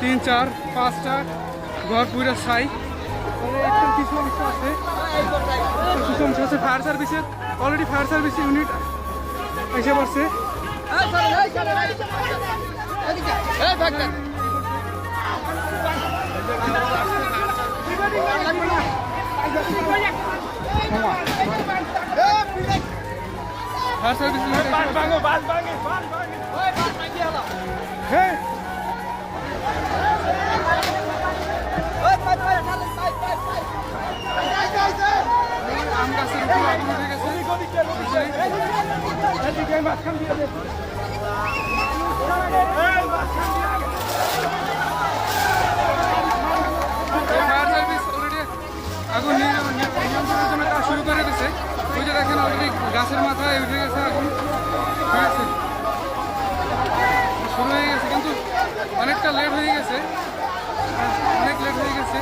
3-4-5টা ঘর পুরো ছাই। কিছু অংশ আছে, ফায়ার সার্ভিসের অলরেডি ফায়ার সার্ভিস ইউনিট এসে পড়ছে। ফায়ার সার্ভিস আম গাছের উপরে আগুন উঠে গেছে। ফায়ার সার্ভিস অলরেডি আগুন নিয়ন্ত্রণের জন্য কাজ শুরু করে দিয়েছে। ওই যে দেখেন অলরেডি গাছের মাথায় উঠে গেছে আগুন, ঠিক আছে, শুরু হয়ে গেছে, কিন্তু অনেকটা লেট হয়ে গেছে, অনেক লেট হয়ে গেছে।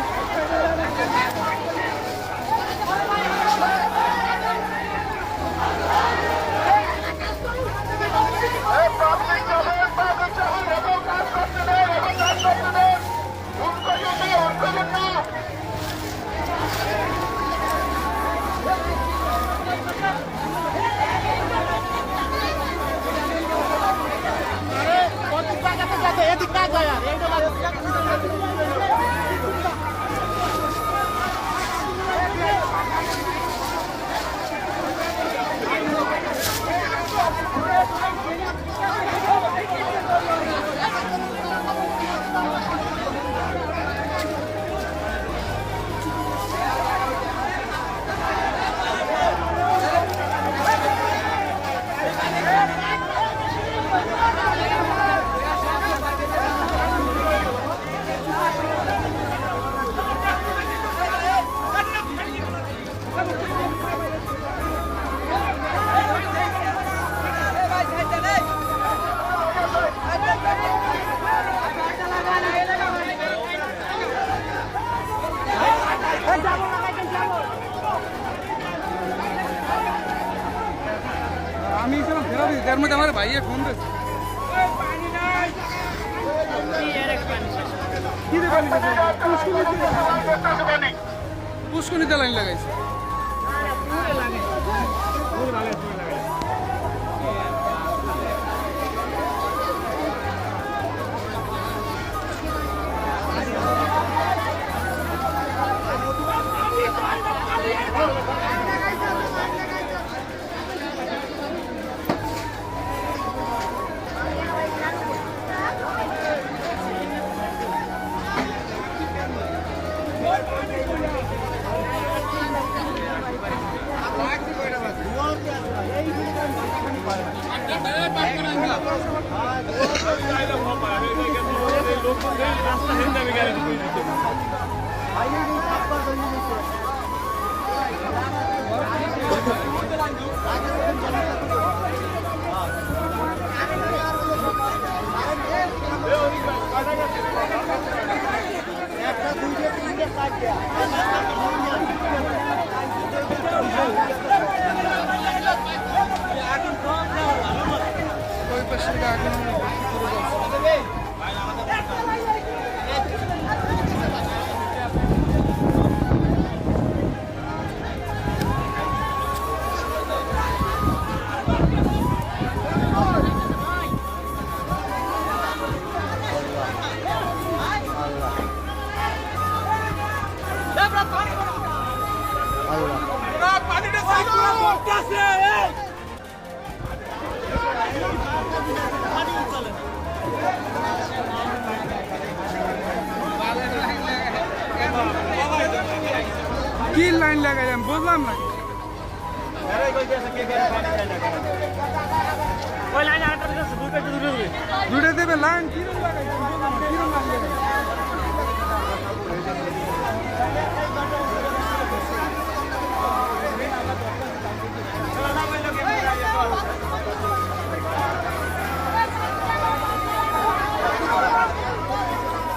আমি এর মধ্যে আমার ভাইয়ে ফোন দিয়েছে, পুষ্কনিতে লাইন লাগাইছে। কি লাইন লাগাইলাম বুঝলাম না। দুটো দেবে লাইন কিরম লাগাইলাম কিরম লাগাইলাম।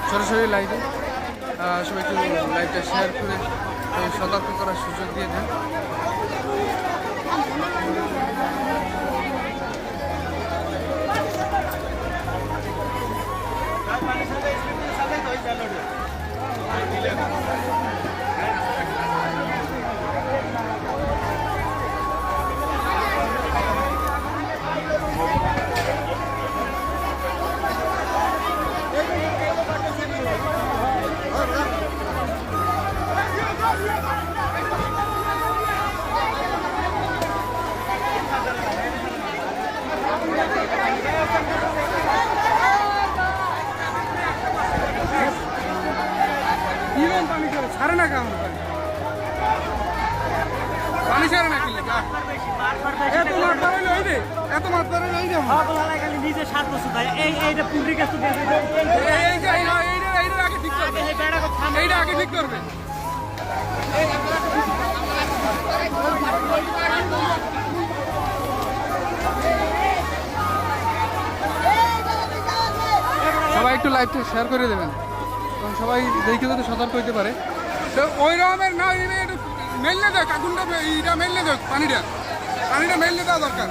সরাসরি লাইভে সবাইকে লাইভটা শেয়ার করে সতর্ক করার সুযোগ দিয়ে দেন। ছাড়ে না কেমন পানি ছাড়ে না কিনলে এত মাত্রা হইলে ওই রে এত মাত্রা হইলে ওই রে খালি নিজে স্বাদ বস্তু ভাই এইটা পুন্ড্রি গাছ এইটা আগে ঠিক করবে এইটা আগে ঠিক করবে সবাই একটু লাইভটা শেয়ার করে দেবেন কারণ সবাই দেখে যাতে সতর্ক হইতে পারে তো ওই রকমের না একটু মেললে দেখ আগুনটা এইটা মেললে দেখ পানিটা মেললে দেওয়া দরকার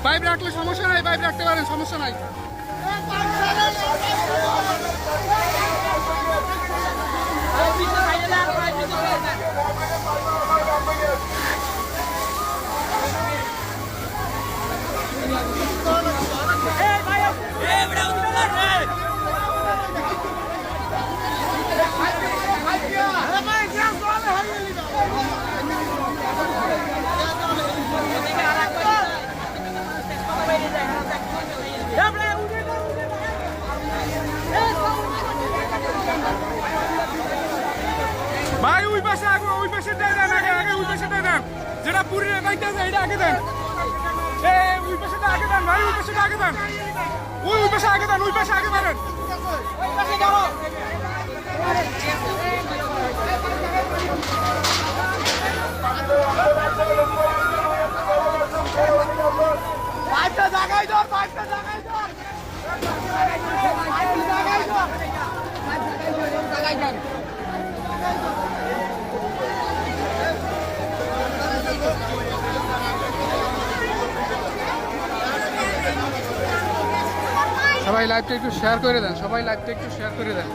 পাইপ রাখলে সমস্যা নাই পাইপ রাখতে পারেন সমস্যা নাই ভাই ওই পাশে আগে ওই পাশে দেন আগে ওই পাশে দেন যেটা পুরি বাইতেছে এটা আগে দেন ওই পাশে আগে দেন ভাই ওই পাশে আগে দেন ওই পাশে আগে দেন ওই পাশে আগে মারেন ওই পাশে যাও পাইপটা জায়গায় দাও পাইপটা জায়গায় দাও পাইপটা জায়গায় দাও জায়গায় দাও সবাই লাইভটা একটু শেয়ার করে দেন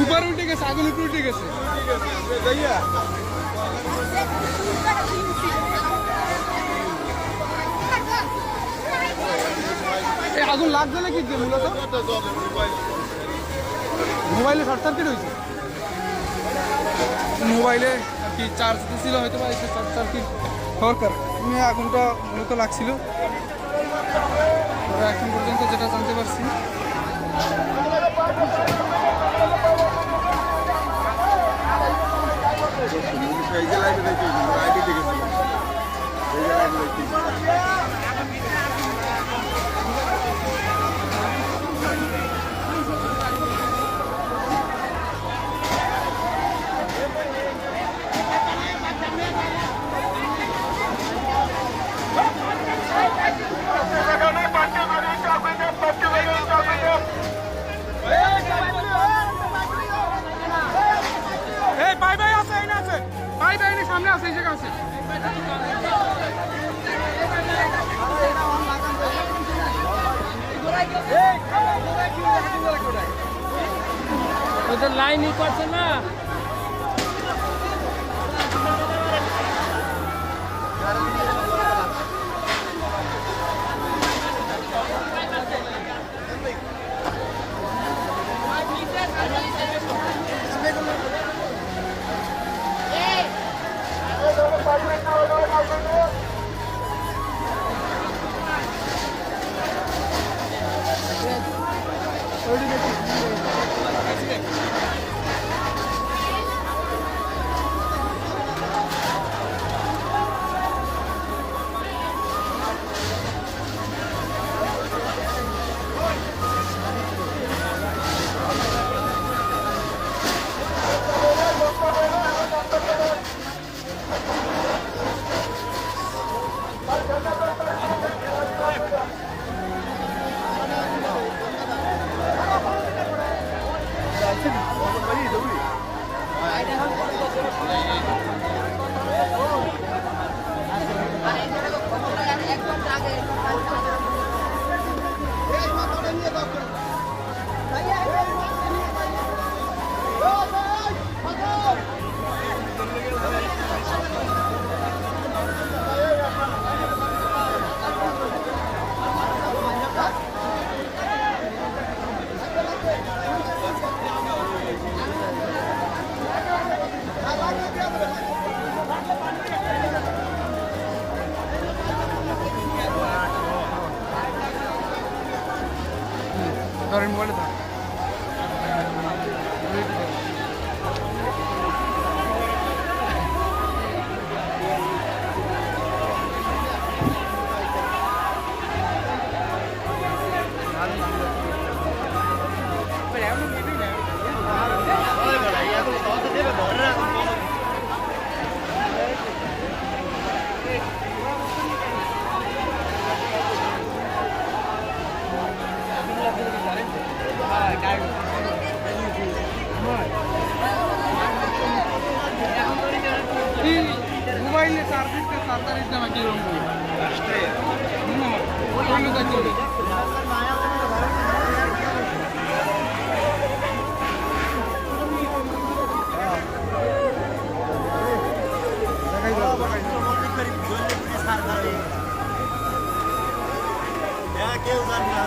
উপর উঠে গেছে আগুন উপর উঠে গেছে এই আগুন লাগছে না কি মূলত মোবাইলে শর্ট সার্কিট হয়েছে মোবাইলে আর কি চার্জ দিয়েছিল হয়তো বা শর্ট সার্কিট হওয়ার কারণে আগুনটা মূলত লাগছিল এখন পর্যন্ত যেটা জানতে পারছি সামনে আছে এই জায়গা আছে ওদের লাইনই করছে না ধরেন মোবাইলে ধর মোবাইলে সার্ভিসটা তাড়াতাড়ি দাম কি রকম চলে কেউ জানে না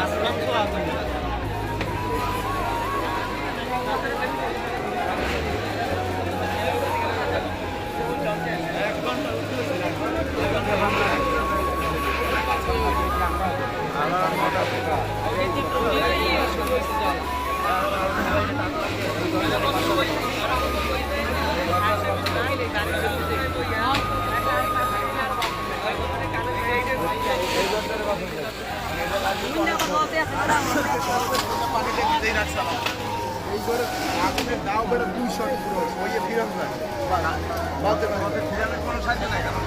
আসলাম তো আগুন আগুনের দাও বেড়ে 200 পুরো ওই ফিরন যায় বলতে ফিরানোর কোনো সাহায্য নাই কারণ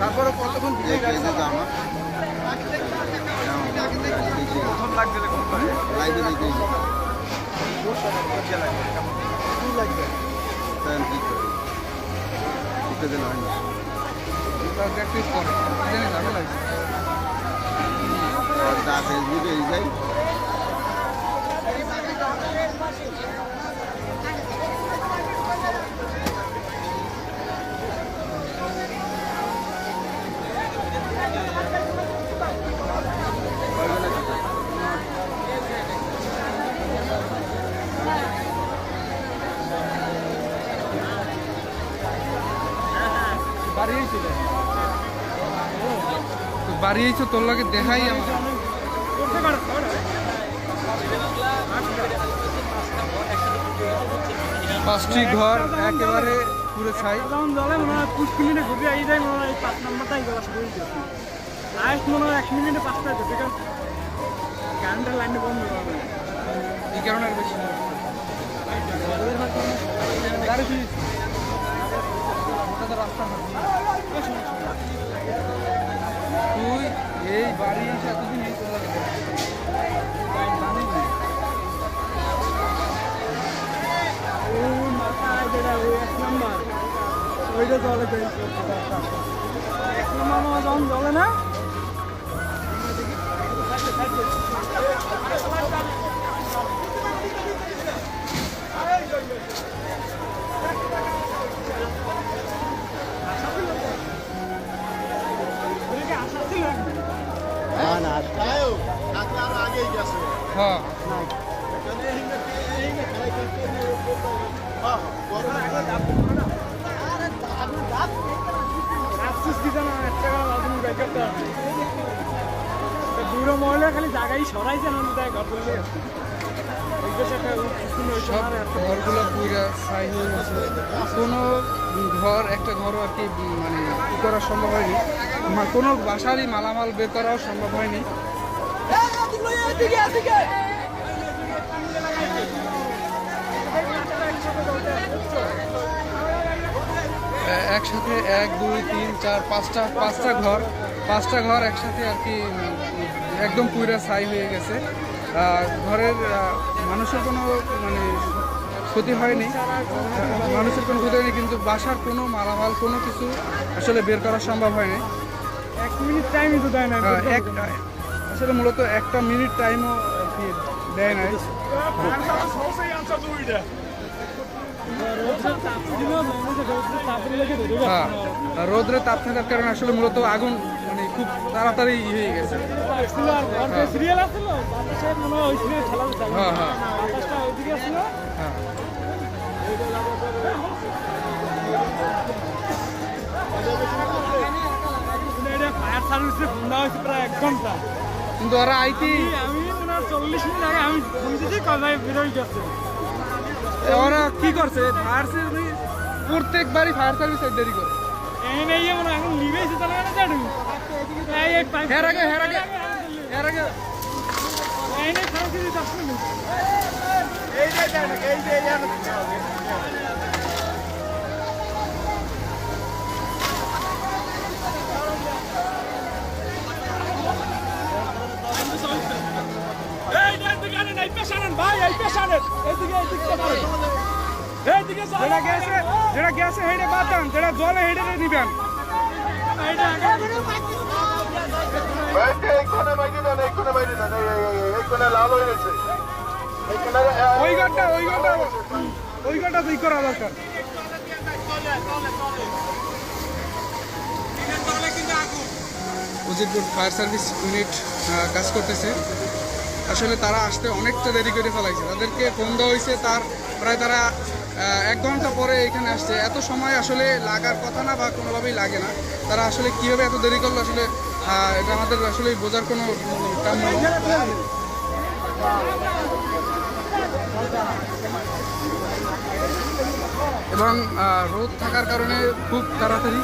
তারপরে কতক্ষণ দিয়ে গেছে আমার প্রথম লাগবে কোন করে লাইভে দেখে লাগবে কি করে দিতে দেন হয় না প্র্যাকটিস করে জানি ঝামেলা হয়েছে তা ফেসবুকে এই যাই বাড়িয়েছো তোর লাগে দেখাই আমার পাঁচটি ঘর একেবারে পুরো ছাই জলে মনে হয় 5 মিনিটে ঘুরে আই যায় মনে হয় 5 নাম্বারটাই গলা শুরু হয়েছে লাস্ট মনে হয় 1 মিনিটে 5টা হচ্ছে কারণ কারেন্টের লাইনটা বন্ধ হবে এই কারণে আর বেশি গাড়ি ফিরিস ওটা তো রাস্তা না তুই এই বাড়ি এসে এতদিন এই তোর লাগে ওই মাথায় যেটা ওই 1 নাম্বার ওইটা জলে যায় 1 নাম্বার যখন জলে না না তাইও ডাক্তার আরো আগেই গেছে হ্যাঁ দূরে মহিলা খালি জায়গায় সরাইছে না ঘর বললে সব ঘরগুলো পুরা ছাই হয়ে গেছে কোনো ঘর একটা ঘরও আর কি মানে ই করা সম্ভব হয়নি কোনো বাসারই মালামাল বের করাও সম্ভব হয়নি একসাথে 1 2 3 4 পাঁচটা ঘর একসাথে আর কি একদম পুরা ছাই হয়ে গেছে ঘরের মানুষের কোনো মানে ক্ষতি হয়নি মানুষের কোনো ক্ষতি হয়নি কিন্তু বাসার কোনো মালামাল কোনো কিছু আসলে বের করা সম্ভব হয়নি 1 মিনিট টাইমই তো দেয় না আসলে মূলত 1 মিনিট টাইমও আর কি দেয় নাই হ্যাঁ রোদ্রে তাপ থাকার কারণে আসলে মূলত আগুন মানে খুব তাড়াতাড়ি হয়ে গেছে। ছিল আর ঘর যে সিরিয়াল আছিল বাতাসে মনে হয় ওই সিরিয়াল খেলা হচ্ছে হ্যাঁ হ্যাঁ বাতাসটা ওইদিকে ছিল হ্যাঁ। এটা ফায়ার সার্ভিসে ফোন দেওয়া হয়েছে প্রায় 1 ঘন্টা। কিন্তু ওরা আইতি আমি মনে হয় 40 মিনিট আগে আমি ফোন দিয়েছি কথায় বেরোই গেছে। ওরা কি করছে ফায়ার সার্ভিস প্রত্যেকবারই ফায়ার সার্ভিস দেরি করে। এই মনে হয় এখন লিভেছে তাহলে না জানি এই পাইপ এর আগে এই নেই খারাপ কিছু চাষ নেই এই যে এই দিকে আনেন এই পেশ আনেন ভাই এই পেশ আনেন এইদিকে এইদিকে যেটা গ্যাসে হেঁটে বাতান, যেটা জলে হেঁটে নিবেন। এইটা আগে এইখানে বাইরে দেন, এইখানে বাইরে দেন, এইখানে লাল হয়ে গেছে, এইখানে ওই ঘরটা দুই করা দরকার। উজিরপুর ফায়ার সার্ভিস ইউনিট কাজ করতেছে। আসলে তারা আসতে অনেকটা দেরি করে ফেলাইছে, তাদেরকে ফোন দেওয়া হয়েছে প্রায় তারা 1 ঘন্টা পরে এখানে আসছে। এত সময় আসলে লাগার কথা না বা কোনোভাবেই লাগে না। তারা আসলে কীভাবে এত দেরি করলো আসলে এটা আমাদের আসলে বোঝার কোনো কাম্য না। এবং রোদ থাকার কারণে খুব তাড়াতাড়ি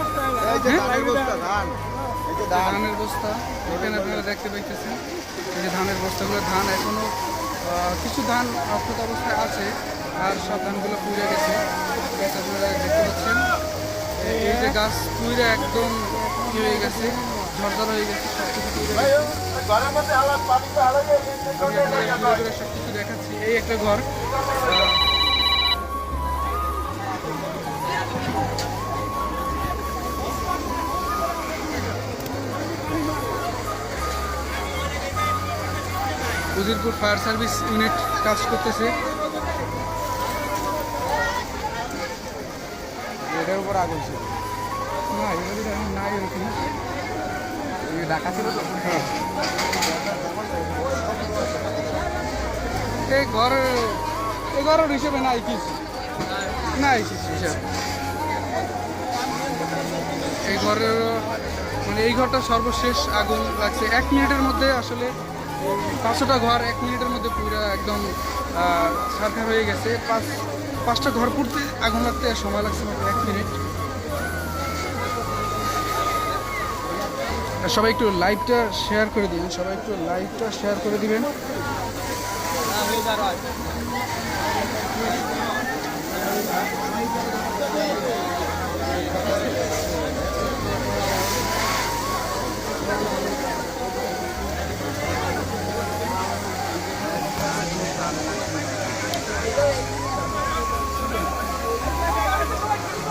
ধানের বস্তা এখানে আপনারা দেখতে পাইতেছেন। এই যে ধানের বস্তাগুলো, ধান এখনও কিছু ধান অক্ষত অবস্থায় আছে, আর সব ধানগুলো পুড়ে গেছে। আপনারা দেখতে পাচ্ছেন এই যে গাছ পুড়ে একদম কি হয়ে গেছে, ঝরঝর হয়ে গেছে, সব কিছু পুড়ে গেছে। সব কিছু দেখাচ্ছি। এই একটা ঘর, উজিরপুর ফায়ার সার্ভিস ইউনিট কাজ করতেছে। এটার উপর আগুন ছিল না নাই এরকম ঢাকা ছিল তো। এই ঘরের হিসেবে নাই কিছু, নাই কিছু হিসাবে। এই ঘরের মানে এই ঘরটা সর্বশেষ আগুন লাগছে 1 মিনিটের মধ্যে। আসলে 500টা ঘর 1 মিনিটের মধ্যে পুরো একদম ছারখার হয়ে গেছে। 5টা ঘর পুড়তে আগুন লাগতে সময় লাগছে মাত্র 1 মিনিট। সবাই একটু লাইভটা শেয়ার করে দিবেন,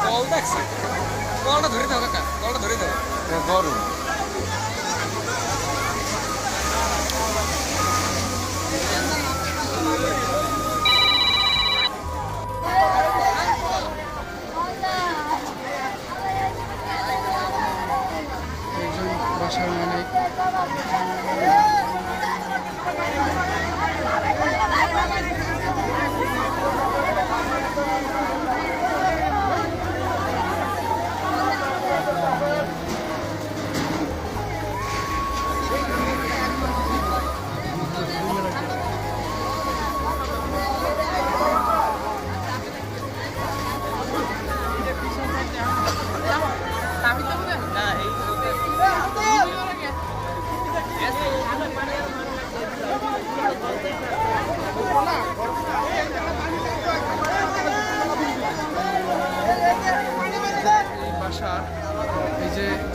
কল দেখছি, কলটা ধরে দাও কাকা, কলটা ধরে দাও। গরম একজন বাসার মালিক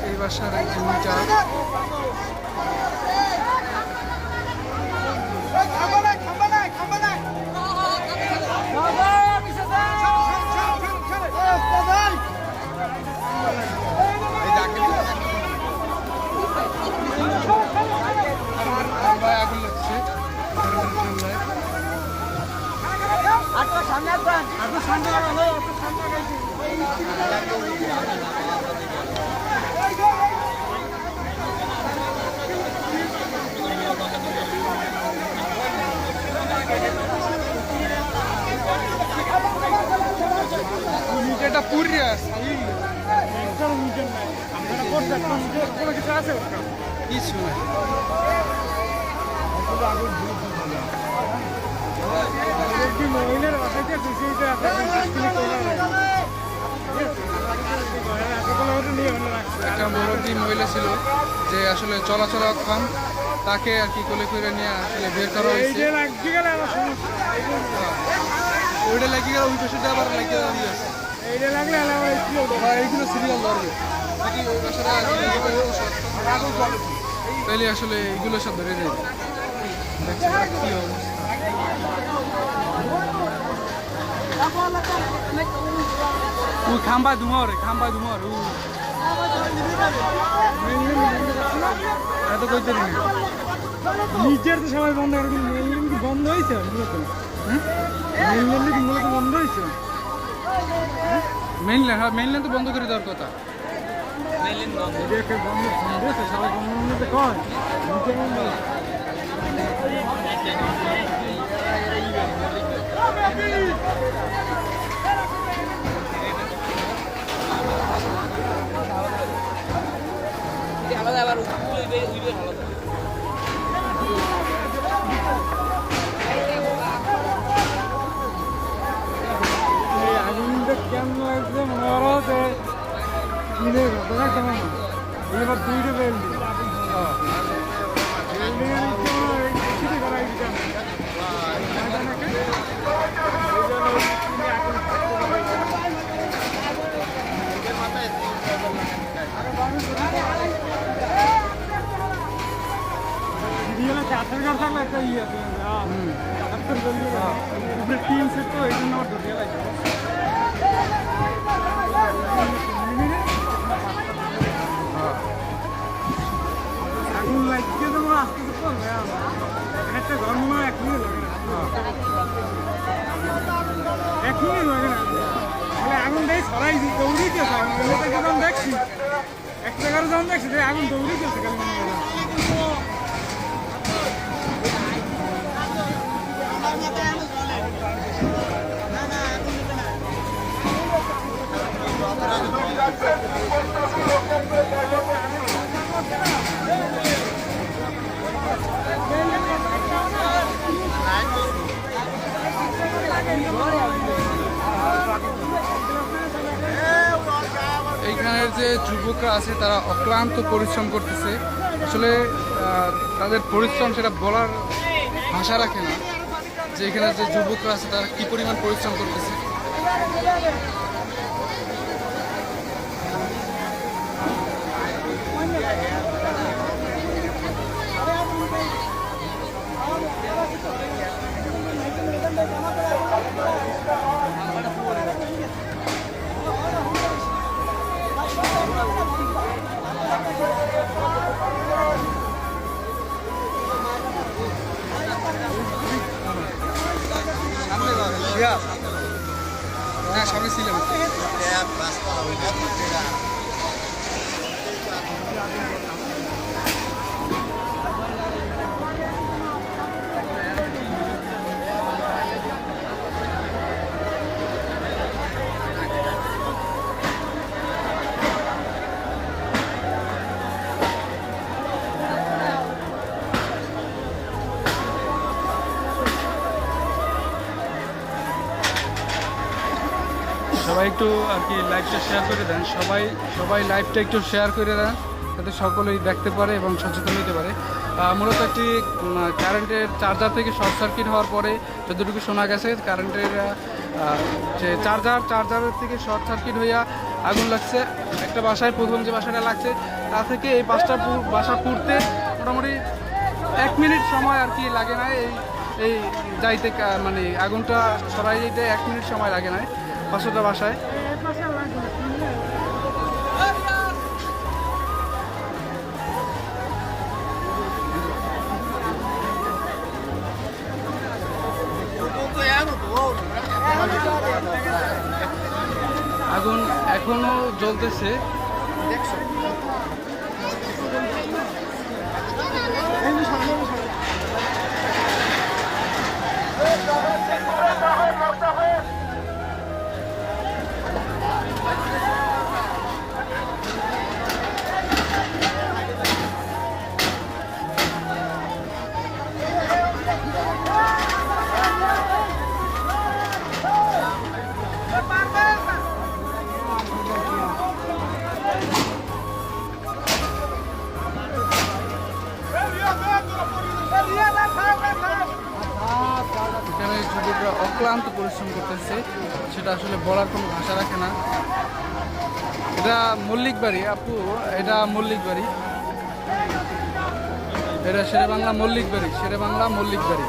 এই বাসার জমিটা আগুন লাগছে। কোনো কিছু আছে কিছু নাই। একটি মহিলার বাসাতে খুশিতে আছে একটা মুরব্বী মহিলা ছিল যে আসলে চলাচলক্ষম, তাকে আর কি কোলে করে নিয়ে আসলে বের করা হয়েছে। ওইটা লাগিয়ে গেল, ওই পাশে আবার লাগিয়ে দেওয়া হয়েছে। এইটা লাগলে এইগুলো সিরিয়াল ধরবে নাকি ওই বাসাটা তাইলে আসলে এইগুলো সব ধরে যাবে। দেখছি কি অবস্থা। খাম্বা ধুমার এত কইতে নিজের তো সবাই বন্ধ করে দিন মেইনল্যান্ড বন্ধ হয়েছে মূলত মেইনল্যান্ড মূলত বন্ধ হয়েছে মেইনল্যান্ড তো বন্ধ করে দেওয়ার কথা। দেখে বন্ধ হয়েছে সবাই বন্ধ কয় নিজে বন্ধ আলাদা আবার উইবে আলাদা আগুনটা কেমন লাগছে মনে হলো যে কিনে ঘটনা কেমন এবার দুইটা বেল্ডিং চাষের গাছ থাকলে একটা ইয়ে আছে টিন সেট তো এই জন্য আমার ধরিয়ে লাগবে আগুন লাগছে তো মনে আসতে তো করবে একটা ঘর মনে হয় 1 মিনিট লাগে না 1 মিনিট লাগে না তাহলে আগুন দেয় ছড়াই দৌড়িয়েছে আগুন যখন দেখছি 1 জায়গায় যখন দেখছি আগুন দৌড়িয়েছে খালি মনে হয় এইখানের যে যুবকরা আছে তারা অক্লান্ত পরিশ্রম করতেছে। আসলে তাদের পরিশ্রম সেটা বলার ভাষা রাখে না, যে এখানে যে যুবকরা আছে তারা কি পরিমাণ পরিশ্রম করতেছে। হ্যাঁ সবাই ছিলাম। সবাই একটু আর কি লাইভটা শেয়ার করে দেন, সবাই লাইভটা একটু শেয়ার করে দেন যাতে সকলেই দেখতে পারে এবং সচেতন হতে পারে। মূলত একটি কারেন্টের চার্জার থেকে শর্ট সার্কিট হওয়ার পরে যতটুকু শোনা গেছে কারেন্টের যে চার্জারের থেকে শর্ট সার্কিট হইয়া আগুন লাগছে একটা বাসায়। প্রথম যে বাসাটা লাগছে তা থেকে এই 5টা বাসা পুড়তে মোটামুটি 1 মিনিট সময় আর কি লাগে না। এই যাইতে মানে আগুনটা ছড়াই যেতে 1 মিনিট সময় লাগে না 5টা বাসায়। আগুন এখনো জ্বলতেছে। শ্রমিকরা অক্লান্ত পরিশ্রম করতেছে, সেটা আসলে বলার কোনো ভাষা রাখে না। এটা মল্লিক বাড়ি আপু, এটা মল্লিক বাড়ি, এটা শেরেবাংলা মল্লিক বাড়ি, শেরেবাংলা মল্লিক বাড়ি।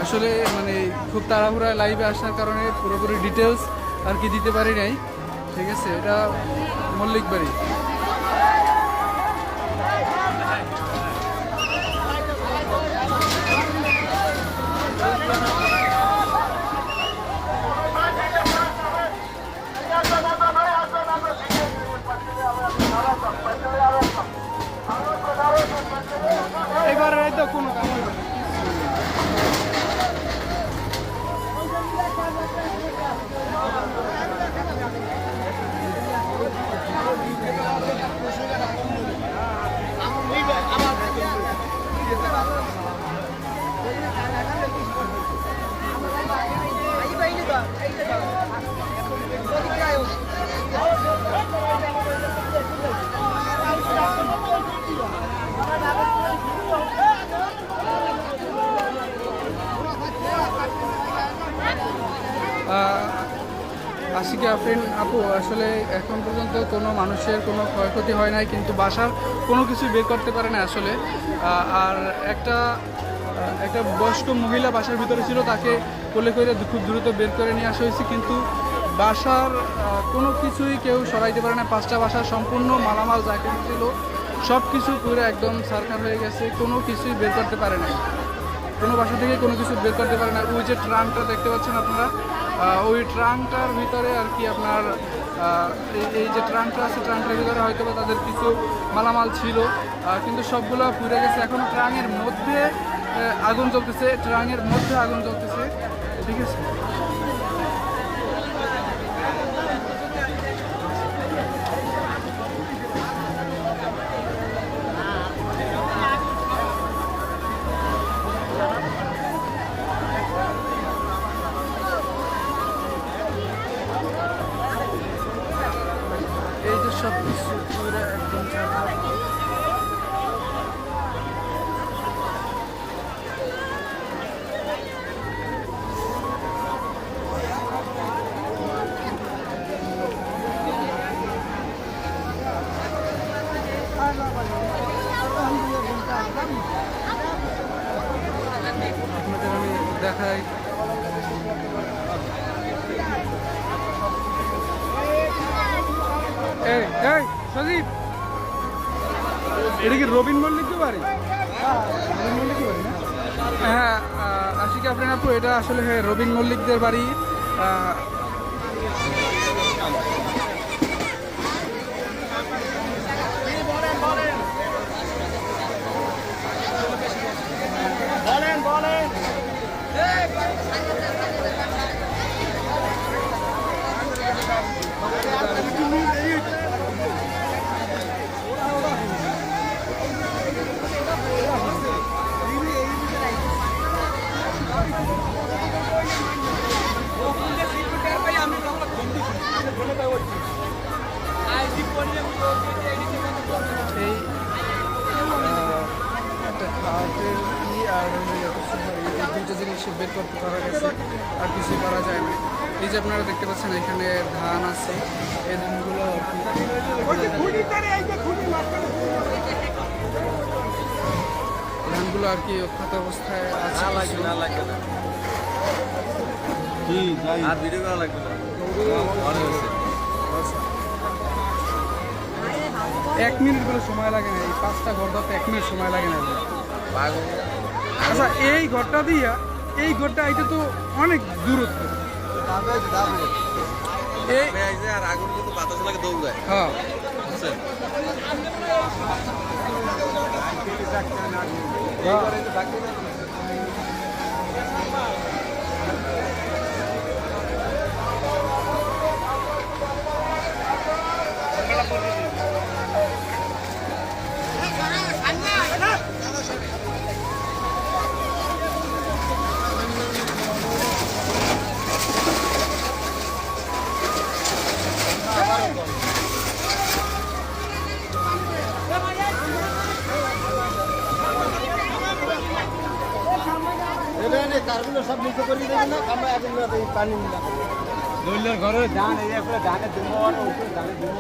আসলে মানে খুব তাড়াহুড়ায় লাইভে আসার কারণে পুরোপুরি ডিটেলস আর কি দিতে পারি নাই, ঠিক আছে। এটা মল্লিক বাড়ি। এবারে তো কোনো কাম হবে না। আশিকা আফরিন আপু, আসলে এখন পর্যন্ত কোনো মানুষের কোনো ক্ষয়ক্ষতি হয় নাই, কিন্তু বাসার কোনো কিছু বের করতে পারে না আসলে। আর একটা বয়স্ক মহিলা বাসার ভিতরে ছিল, তাকে কোলে করে খুব দ্রুত বের করে নিয়ে আসা হয়েছে, কিন্তু বাসার কোনো কিছুই কেউ সরাইতে পারে না। 5টা বাসার সম্পূর্ণ মালামাল যা কিছু ছিল সব কিছু পুরো একদম সারখার হয়ে গেছে, কোনো কিছুই বের করতে পারে না, কোনো বাসা থেকে কোনো কিছু বের করতে পারে না। ওই যে ট্রাঙ্কটা দেখতে পাচ্ছেন আপনারা, ওই ট্রাঙ্কটার ভিতরে আর কি আপনার এই যে ট্রাঙ্কটা আছে, ট্রাঙ্কটার ভিতরে হয়তো বা তাদের কিছু মালামাল ছিল, কিন্তু সবগুলো পুড়ে গেছে। এখন ট্রাঙ্কের মধ্যে আগুন জ্বলতেছে, ট্রাঙ্কের মধ্যে আগুন জ্বলতেছে, ঠিক আছে। এই যে সব কিছু পুরো একদম আপনাদের আমি দেখাই। এই এই সজীব, এটা কি রবিন মল্লিকের বাড়ি? রবিন মল্লিকের বাড়ি না? হ্যাঁ, আশিকা আফরিন আপু, এটা আসলে হ্যাঁ রবিন মল্লিকদের বাড়ি। এই একটা খাটের আর এই দুটো জিনিস বের করতে পারা গেছে, আর কিছু করা যায় না। এই যে আপনারা দেখতে পাচ্ছেন এখানে ধান আছে, এই ধানগুলো আর কি ধানগুলো আর কি অক্ষত অবস্থায় আছে। আর ভিডিও করা লাগবে না। 1 মিনিট করে সময় লাগে না, এই 5টা ঘর ধরতে 1 মিনিট সময় লাগে না। আচ্ছা, এই ঘরটা দিয়া এই ঘরটা আইতে তো অনেক দূরত্ব। এই আর আগুন কিন্তু বাতাস লাগে দৌড় যায়। হ্যাঁ, বুঝছেন? যে কারগুলো সব নিচে করে দেবেন না আমরা এখন পানি না দৈলের ঘরে ধান এই একটা ধানের দিব আর উপরে ধানের দিব